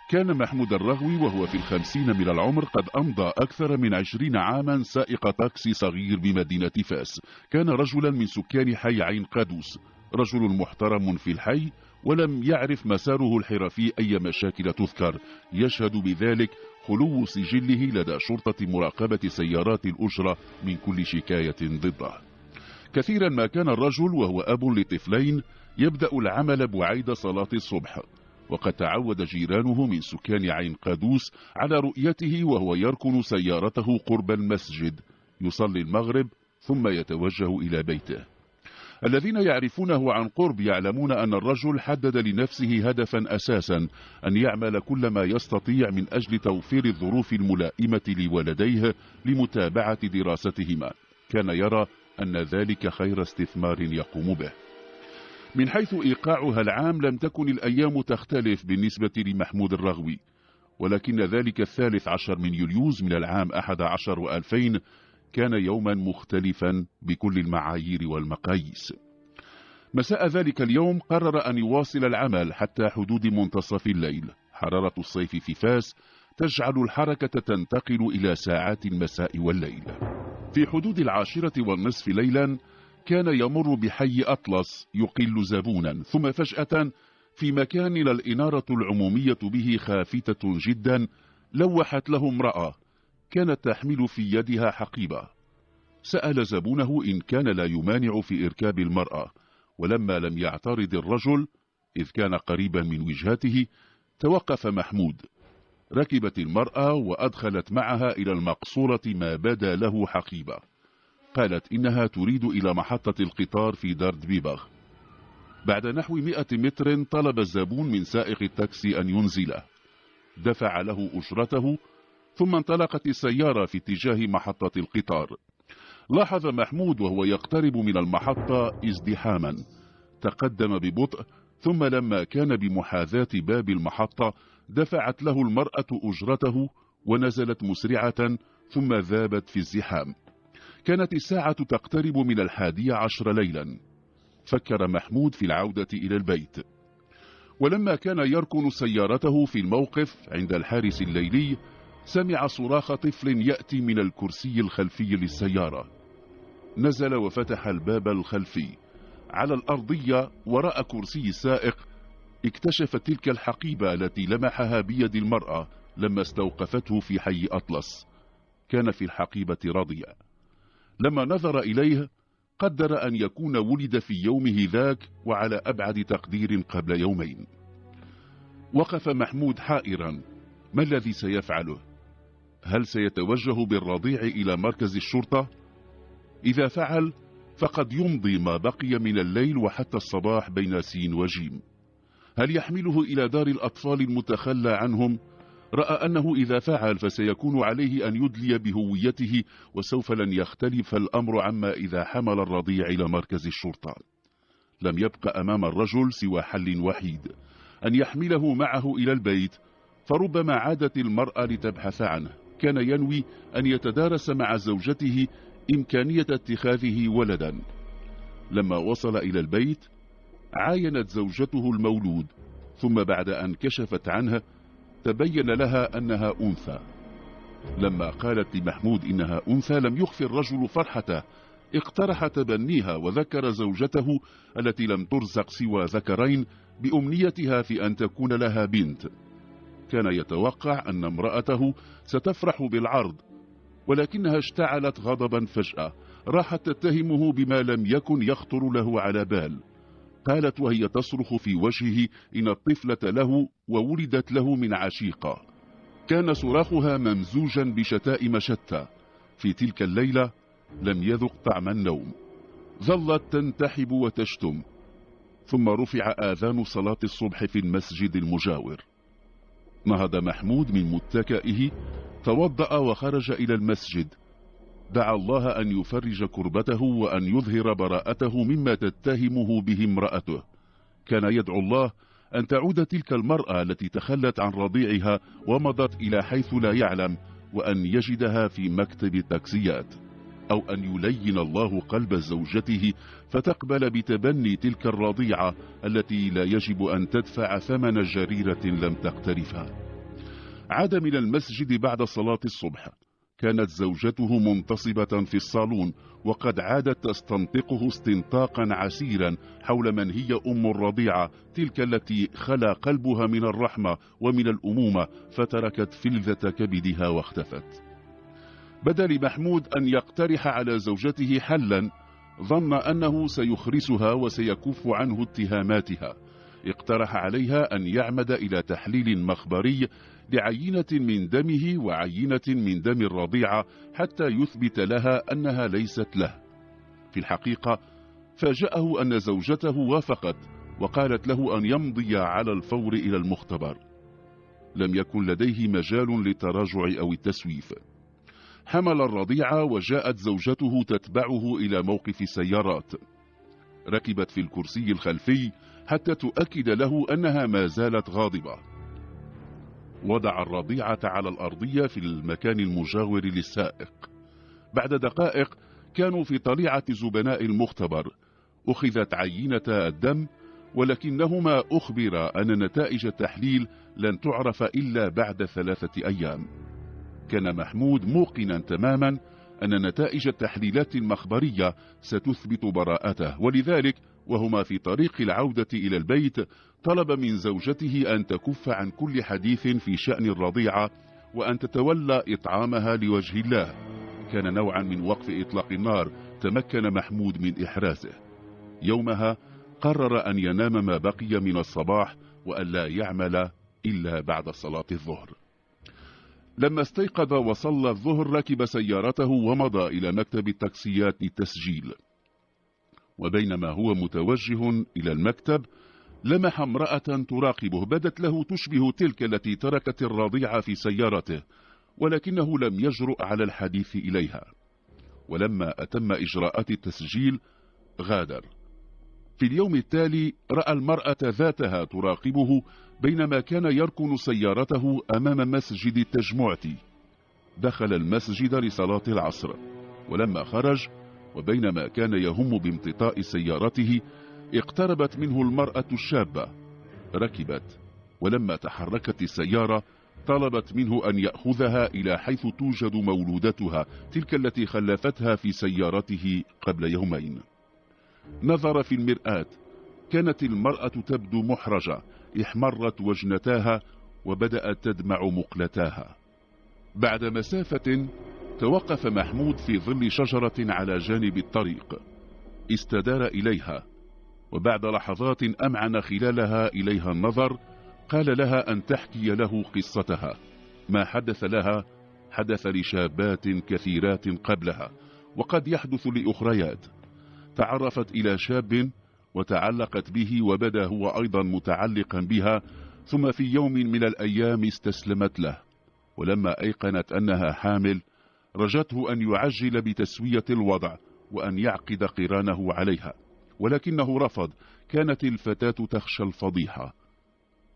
كان محمود الرغوي وهو في 50 من العمر قد أمضى أكثر من 20 عاما سائق تاكسي صغير بمدينة فاس. كان رجلا من سكان حي عين قادوس، رجل محترم في الحي، ولم يعرف مساره الحرفي أي مشاكل تذكر. يشهد بذلك خلو سجله لدى شرطة مراقبة سيارات الأجرة من كل شكاية ضده. كثيرا ما كان الرجل وهو أب لطفلين يبدأ العمل بعيد صلاة الصبح، وقد تعود جيرانه من سكان عين قادوس على رؤيته وهو يركن سيارته قرب المسجد يصلي المغرب ثم يتوجه إلى بيته. الذين يعرفونه عن قرب يعلمون أن الرجل حدد لنفسه هدفا أساسا، أن يعمل كل ما يستطيع من أجل توفير الظروف الملائمة لولديه لمتابعة دراستهما. كان يرى أن ذلك خير استثمار يقوم به. من حيث إيقاعها العام لم تكن الأيام تختلف بالنسبة لمحمود الرغوي، ولكن ذلك 13 من يوليوز من العام 11 و2000 كان يوما مختلفا بكل المعايير والمقاييس. مساء ذلك اليوم قرر أن يواصل العمل حتى حدود منتصف الليل. حرارة الصيف في فاس تجعل الحركة تنتقل إلى ساعات المساء والليل. في حدود 10:30 ليلا كان يمر بحي أطلس يقل زبونا، ثم فجأة في مكان الإنارة العمومية به خافتة جدا لوحت له امرأة كانت تحمل في يدها حقيبة. سأل زبونه إن كان لا يمانع في إركاب المرأة، ولما لم يعترض الرجل إذ كان قريبا من وجهته توقف محمود. ركبت المرأة وأدخلت معها إلى المقصورة ما بدا له حقيبة. قالت إنها تريد إلى محطة القطار في دارد بيباغ. بعد نحو 100 متر طلب الزبون من سائق التاكسي أن ينزله، دفع له أجرته، ثم انطلقت السيارة في اتجاه محطة القطار. لاحظ محمود وهو يقترب من المحطة ازدحاما، تقدم ببطء، ثم لما كان بمحاذاة باب المحطة دفعت له المرأة أجرته ونزلت مسرعة ثم ذابت في الزحام. كانت الساعة تقترب من 11 ليلا. فكر محمود في العودة إلى البيت، ولما كان يركن سيارته في الموقف عند الحارس الليلي سمع صراخ طفل يأتي من الكرسي الخلفي للسيارة. نزل وفتح الباب الخلفي. على الأرضية وراء كرسي السائق اكتشف تلك الحقيبة التي لمحها بيد المرأة لما استوقفته في حي أطلس. كان في الحقيبة رضيع. لما نظر إليه قدر أن يكون ولد في يومه ذاك وعلى أبعد تقدير قبل يومين. وقف محمود حائرا، ما الذي سيفعله؟ هل سيتوجه بالرضيع إلى مركز الشرطة؟ إذا فعل فقد يمضي ما بقي من الليل وحتى الصباح بين سين وجيم. هل يحمله إلى دار الأطفال المتخلى عنهم؟ رأى أنه إذا فعل فسيكون عليه أن يدلي بهويته، وسوف لن يختلف الأمر عما إذا حمل الرضيع إلى مركز الشرطة. لم يبقى أمام الرجل سوى حل وحيد، أن يحمله معه إلى البيت، فربما عادت المرأة لتبحث عنه. كان ينوي أن يتدارس مع زوجته إمكانية اتخاذه ولدا. لما وصل إلى البيت عاينت زوجته المولود، ثم بعد أن كشفت عنه تبين لها أنها أنثى. لما قالت لمحمود إنها أنثى لم يخفي الرجل فرحته، اقترح تبنيها وذكر زوجته التي لم ترزق سوى ذكرين بأمنيتها في أن تكون لها بنت. كان يتوقع أن امرأته ستفرح بالعرض، ولكنها اشتعلت غضبا فجأة، راحت تتهمه بما لم يكن يخطر له على بال. قالت وهي تصرخ في وجهه إن الطفلة له وولدت له من عشيقة. كان صراخها ممزوجا بشتائم شتى. في تلك الليلة لم يذق طعم النوم، ظلت تنتحب وتشتم. ثم رفع آذان صلاة الصبح في المسجد المجاور. نهض محمود من متكئه، توضأ وخرج إلى المسجد. دعا الله أن يفرج كربته وأن يظهر براءته مما تتهمه به امرأته. كان يدعو الله أن تعود تلك المرأة التي تخلت عن رضيعها ومضت إلى حيث لا يعلم، وأن يجدها في مكتب التاكسيات، أو أن يلين الله قلب زوجته فتقبل بتبني تلك الرضيعة التي لا يجب أن تدفع ثمن جريرة لم تقترفها. عاد من المسجد بعد صلاة الصبح. كانت زوجته منتصبة في الصالون، وقد عادت تستنطقه استنطاقا عسيرا حول من هي أم الرضيعة، تلك التي خلا قلبها من الرحمة ومن الأمومة، فتركت فلذة كبدها واختفت. بدا لمحمود أن يقترح على زوجته حلا، ظن أنه سيخرسها وسيكف عنه اتهاماتها. اقترح عليها أن يعمد إلى تحليل مخبري لعينة من دمه وعينة من دم الرضيعة حتى يثبت لها أنها ليست له. في الحقيقة فاجأه أن زوجته وافقت، وقالت له أن يمضي على الفور إلى المختبر. لم يكن لديه مجال للتراجع أو التسويف. حمل الرضيعة وجاءت زوجته تتبعه إلى موقف سيارات. ركبت في الكرسي الخلفي حتى تؤكد له أنها ما زالت غاضبة. وضع الرضيعة على الأرضية في المكان المجاور للسائق. بعد دقائق كانوا في طليعة زبناء المختبر. أخذت عينة الدم، ولكنهما أخبر أن نتائج التحليل لن تعرف إلا بعد 3 أيام. كان محمود موقنا تماما أن نتائج التحليلات المخبرية ستثبت براءته، ولذلك وهما في طريق العودة إلى البيت طلب من زوجته أن تكف عن كل حديث في شأن الرضيعة وأن تتولى إطعامها لوجه الله. كان نوعا من وقف إطلاق النار تمكن محمود من إحرازه. يومها قرر أن ينام ما بقي من الصباح وأن لا يعمل إلا بعد صلاة الظهر. لما استيقظ وصلى الظهر ركب سيارته ومضى إلى مكتب التاكسيات للتسجيل. وبينما هو متوجه إلى المكتب لمح امرأة تراقبه، بدت له تشبه تلك التي تركت الرضيعة في سيارته، ولكنه لم يجرؤ على الحديث إليها. ولما أتم إجراءات التسجيل غادر. في اليوم التالي رأى المرأة ذاتها تراقبه بينما كان يركن سيارته أمام مسجد التجمعة. دخل المسجد لصلاة العصر، ولما خرج وبينما كان يهم بامتطاء سيارته اقتربت منه المرأة الشابة. ركبت، ولما تحركت السيارة طلبت منه أن يأخذها إلى حيث توجد مولودتها، تلك التي خلفتها في سيارته قبل يومين. نظر في المرآة، كانت المرأة تبدو محرجة، احمرت وجنتاها وبدأت تدمع مقلتاها. بعد مسافة توقف محمود في ظل شجرة على جانب الطريق. استدار إليها، وبعد لحظات أمعن خلالها إليها النظر قال لها أن تحكي له قصتها. ما حدث لها حدث لشابات كثيرات قبلها، وقد يحدث لأخريات. تعرفت إلى شاب وتعلقت به، وبدا هو أيضا متعلقا بها، ثم في يوم من الأيام استسلمت له. ولما أيقنت أنها حامل رجته أن يعجل بتسوية الوضع وأن يعقد قرانه عليها، ولكنه رفض. كانت الفتاة تخشى الفضيحة.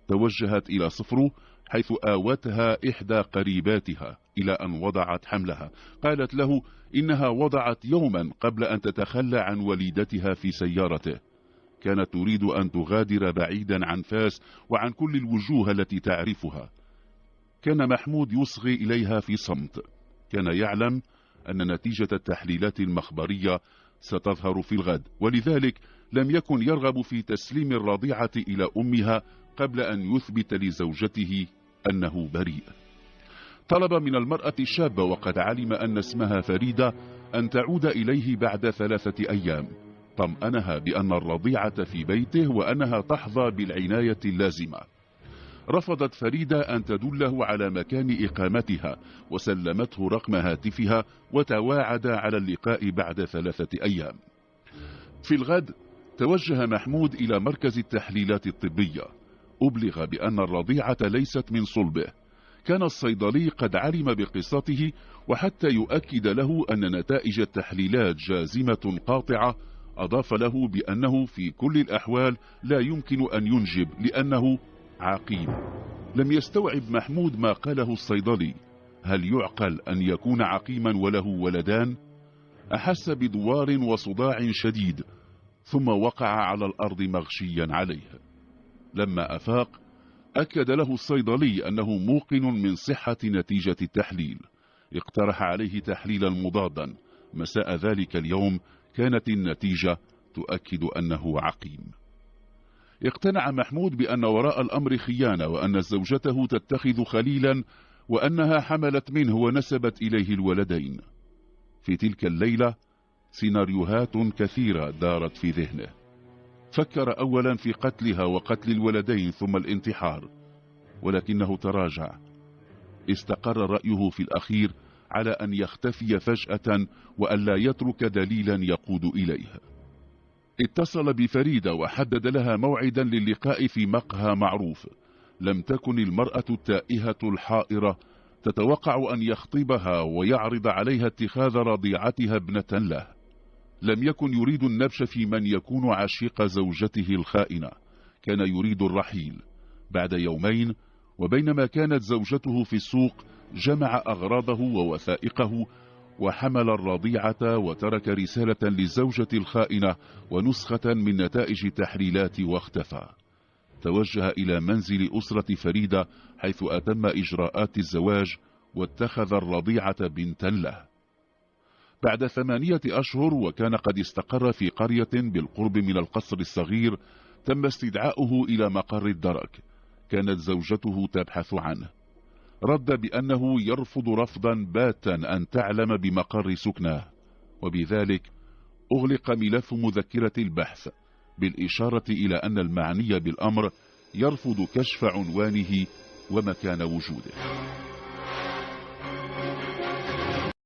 توجهت إلى صفرو حيث آوتها إحدى قريباتها إلى أن وضعت حملها. قالت له إنها وضعت يوما قبل أن تتخلى عن وليدتها في سيارته. كانت تريد أن تغادر بعيدا عن فاس وعن كل الوجوه التي تعرفها. كان محمود يصغي إليها في صمت. كان يعلم أن نتيجة التحليلات المخبرية ستظهر في الغد، ولذلك لم يكن يرغب في تسليم الرضيعة إلى أمها قبل أن يثبت لزوجته أنه بريء. طلب من المرأة الشابة وقد علم أن اسمها فريدة أن تعود إليه بعد 3 أيام. طمأنها بأن الرضيعة في بيته وأنها تحظى بالعناية اللازمة. رفضت فريدة أن تدله على مكان إقامتها، وسلمته رقم هاتفها وتواعد على اللقاء بعد 3 أيام. في الغد توجه محمود إلى مركز التحليلات الطبية. أبلغ بأن الرضيعة ليست من صلبه. كان الصيدلي قد علم بقصته، وحتى يؤكد له أن نتائج التحليلات جازمة قاطعة أضاف له بأنه في كل الأحوال لا يمكن أن ينجب لأنه عقيم. لم يستوعب محمود ما قاله الصيدلي. هل يعقل أن يكون عقيما وله ولدان؟ أحس بدوار وصداع شديد، ثم وقع على الأرض مغشيا عليه. لما أفاق أكد له الصيدلي أنه موقن من صحة نتيجة التحليل. اقترح عليه تحليلا مضادا. مساء ذلك اليوم كانت النتيجة تؤكد أنه عقيم. اقتنع محمود بأن وراء الأمر خيانة، وأن زوجته تتخذ خليلا، وأنها حملت منه ونسبت إليه الولدين. في تلك الليلة سيناريوهات كثيرة دارت في ذهنه. فكر أولا في قتلها وقتل الولدين ثم الانتحار، ولكنه تراجع. استقر رأيه في الأخير على أن يختفي فجأة وأن لا يترك دليلا يقود إليه. اتصل بفريدة وحدد لها موعدا للقاء في مقهى معروف. لم تكن المرأة التائهة الحائرة تتوقع أن يخطبها ويعرض عليها اتخاذ رضيعتها ابنة له. لم يكن يريد النبش في من يكون عشيق زوجته الخائنة. كان يريد الرحيل. بعد يومين وبينما كانت زوجته في السوق جمع أغراضه ووثائقه وحمل الرضيعة، وترك رسالة للزوجة الخائنة ونسخة من نتائج تحليلات واختفى. توجه إلى منزل أسرة فريدة حيث أتم إجراءات الزواج واتخذ الرضيعة بنتا له. بعد 8 أشهر وكان قد استقر في قرية بالقرب من القصر الصغير، تم استدعاؤه إلى مقر الدرك. كانت زوجته تبحث عنه. رد بأنه يرفض رفضا باتا أن تعلم بمقر سكناه، وبذلك أغلق ملف مذكرة البحث بالإشارة إلى أن المعني بالأمر يرفض كشف عنوانه ومكان وجوده.